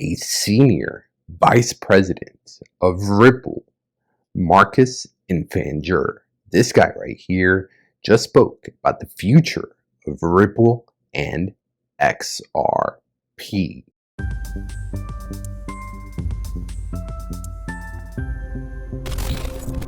a senior vice president of Ripple, Marcus Infanger. This guy right here just spoke about the future of Ripple and XRP.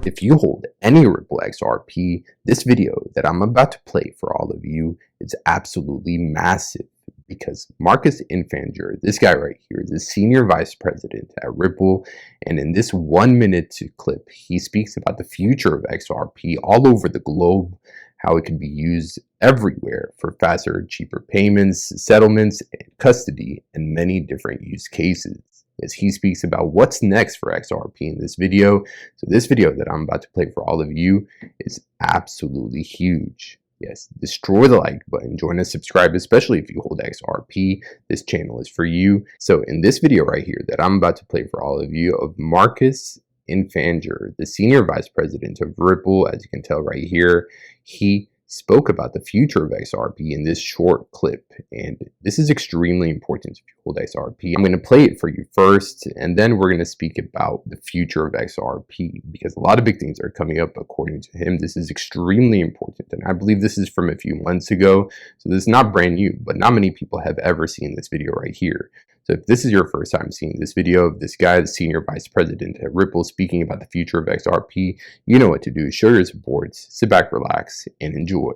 If you hold any Ripple XRP, this video that I'm about to play for all of you is absolutely massive because Marcus Infanger, this guy right here, is a senior vice president at Ripple, and in this 1 minute clip, he speaks about the future of XRP all over the globe, how it can be used everywhere for faster, cheaper payments, settlements, and custody, and many different use cases. As he speaks about what's next for XRP in this video. So this video that I'm about to play for all of you is absolutely huge. Yes, destroy the like button, join us, subscribe, especially if you hold XRP. This channel is for you. So in this video right here that I'm about to play for all of you of Marcus Infanger, the senior vice president of Ripple, as you can tell right here, he spoke about the future of XRP in this short clip, and this is extremely important if you hold XRP. I'm going to play it for you first, and then we're going to speak about the future of XRP, because a lot of big things are coming up according to him. This is extremely important, and I believe this is from a few months ago, so this is not brand new, but not many people have ever seen this video right here. So if this is your first time seeing this video of this guy, the senior vice president at Ripple, speaking about the future of XRP, you know what to do. Show your support, sit back, relax, and enjoy.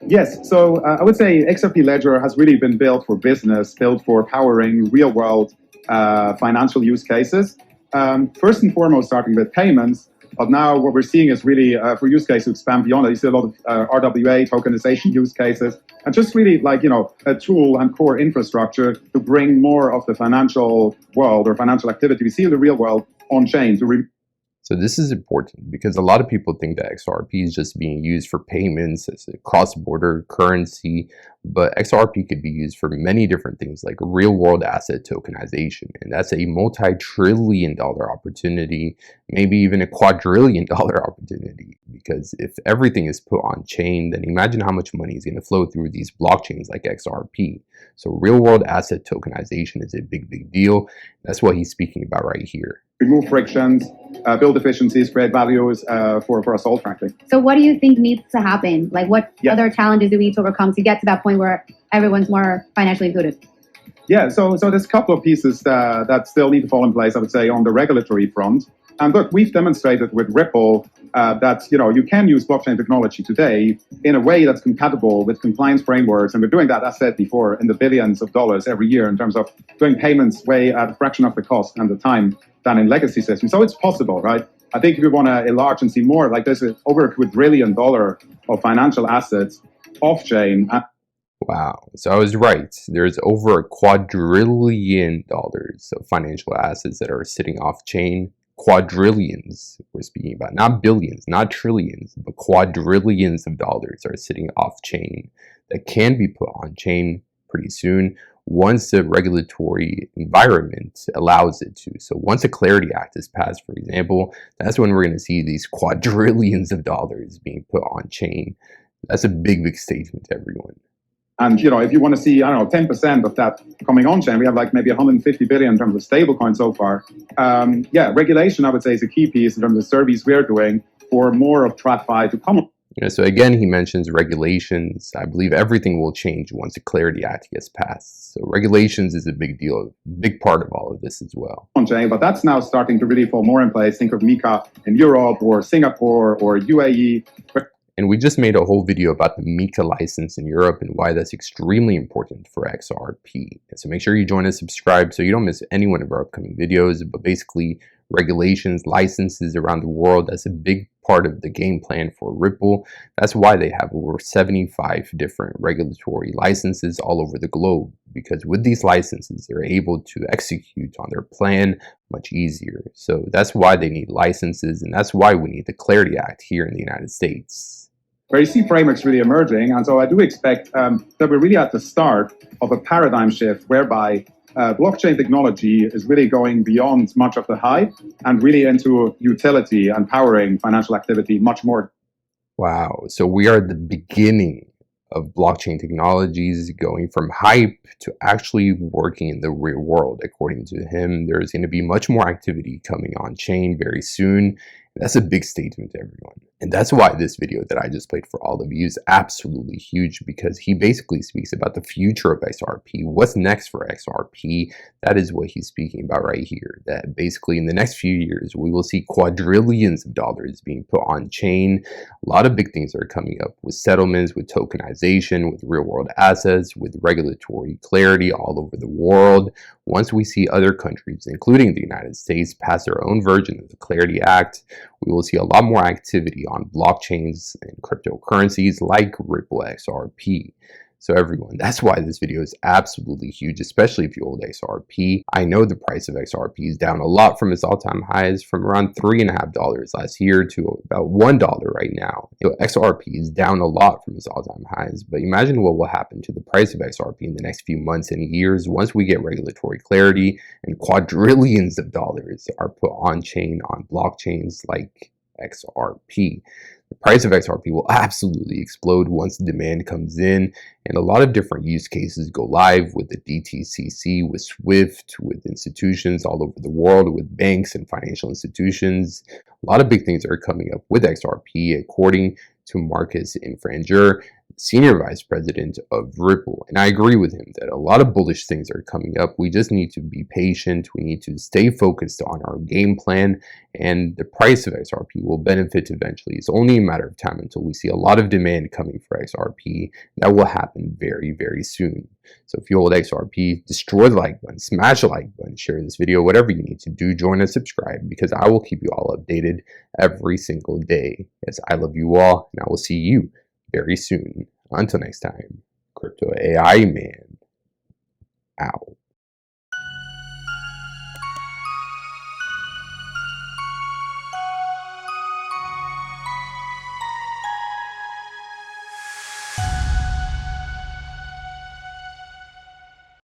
Yes, so I would say XRP Ledger has really been built for business, built for powering real-world financial use cases. First and foremost, starting with payments, but now what we're seeing is really for use cases to expand beyond that. You see a lot of RWA, tokenization use cases, and just really like, a tool and core infrastructure to bring more of the financial world or financial activity we see in the real world on chain. So this is important because a lot of people think that XRP is just being used for payments as a cross-border currency, but XRP could be used for many different things like real-world asset tokenization, and that's a multi-trillion-dollar opportunity, maybe even a quadrillion-dollar opportunity, because if everything is put on chain, then imagine how much money is going to flow through these blockchains like XRP. So real-world asset tokenization is a big deal. That's what he's speaking about right here. Remove frictions, build efficiencies, create values for us all, frankly. So what do you think needs to happen? Like what other challenges do we need to overcome to get to that point where everyone's more financially included? Yeah, so there's a couple of pieces that still need to fall in place, I would say, on the regulatory front. And look, we've demonstrated with Ripple that you can use blockchain technology today in a way that's compatible with compliance frameworks. And we're doing that, as said before, in the billions of dollars every year in terms of doing payments way at a fraction of the cost and the time than in legacy systems. So it's possible, right? I think if we want to enlarge and see more, like there's over $1 quadrillion of financial assets off-chain. Wow. So I was right. There's over $1 quadrillion of financial assets that are sitting off-chain. Quadrillions we're speaking about, not billions, not trillions, but quadrillions of dollars are sitting off-chain that can be put on-chain pretty soon once the regulatory environment allows it to. So once a Clarity Act is passed, for example, that's when we're going to see these quadrillions of dollars being put on chain. That's a big statement to everyone. And if you want to see, I don't know, 10% of that coming on chain, we have like maybe 150 billion in terms of stablecoin so far. Regulation, I would say, is a key piece in terms of surveys we're doing for more of TradFi to come. So again, he mentions regulations. I believe everything will change once the Clarity Act gets passed. So regulations is a big deal, big part of all of this as well. On chain, but that's now starting to really fall more in place. Think of MiCA in Europe or Singapore or UAE. And we just made a whole video about the MiCA license in Europe and why that's extremely important for XRP. So make sure you join us, subscribe so you don't miss any one of our upcoming videos. But basically, regulations, licenses around the world, that's a big part of the game plan for Ripple. That's why they have over 75 different regulatory licenses all over the globe, because with these licenses, they're able to execute on their plan much easier. So that's why they need licenses, and that's why we need the Clarity Act here in the United States. Where you see frameworks really emerging, and so I do expect that we're really at the start of a paradigm shift whereby blockchain technology is really going beyond much of the hype and really into utility and powering financial activity much more. Wow. So we are at the beginning of blockchain technologies going from hype to actually working in the real world. According to him, there's going to be much more activity coming on chain very soon. That's a big statement to everyone. And that's why this video that I just played for all of you is absolutely huge, because he basically speaks about the future of XRP. What's next for XRP? That is what he's speaking about right here. That basically in the next few years, we will see quadrillions of dollars being put on chain. A lot of big things are coming up with settlements, with tokenization, with real world assets, with regulatory clarity all over the world. Once we see other countries, including the United States, pass their own version of the Clarity Act, we will see a lot more activity on blockchains and cryptocurrencies like Ripple XRP. So everyone, that's why this video is absolutely huge, especially if you hold XRP. I know the price of XRP is down a lot from its all-time highs, from around $3.50 last year to about $1 right now. XRP is down a lot from its all-time highs, but imagine what will happen to the price of XRP in the next few months and years once we get regulatory clarity and quadrillions of dollars are put on chain on blockchains like XRP. The price of XRP will absolutely explode once the demand comes in, and a lot of different use cases go live with the DTCC, with SWIFT, with institutions all over the world, with banks and financial institutions. A lot of big things are coming up with XRP, according to Marcus Infranger, Senior Vice President of Ripple. And I agree with him that a lot of bullish things are coming up. We just need to be patient. We need to stay focused on our game plan, and the price of XRP will benefit eventually. It's only a matter of time until we see a lot of demand coming for XRP. That will happen very, very soon. So if you hold XRP, destroy the like button, smash the like button, share this video, whatever you need to do, join and subscribe, because I will keep you all updated every single day. Yes, I love you all, and I will see you very soon. Until next time, Crypto AI Man out.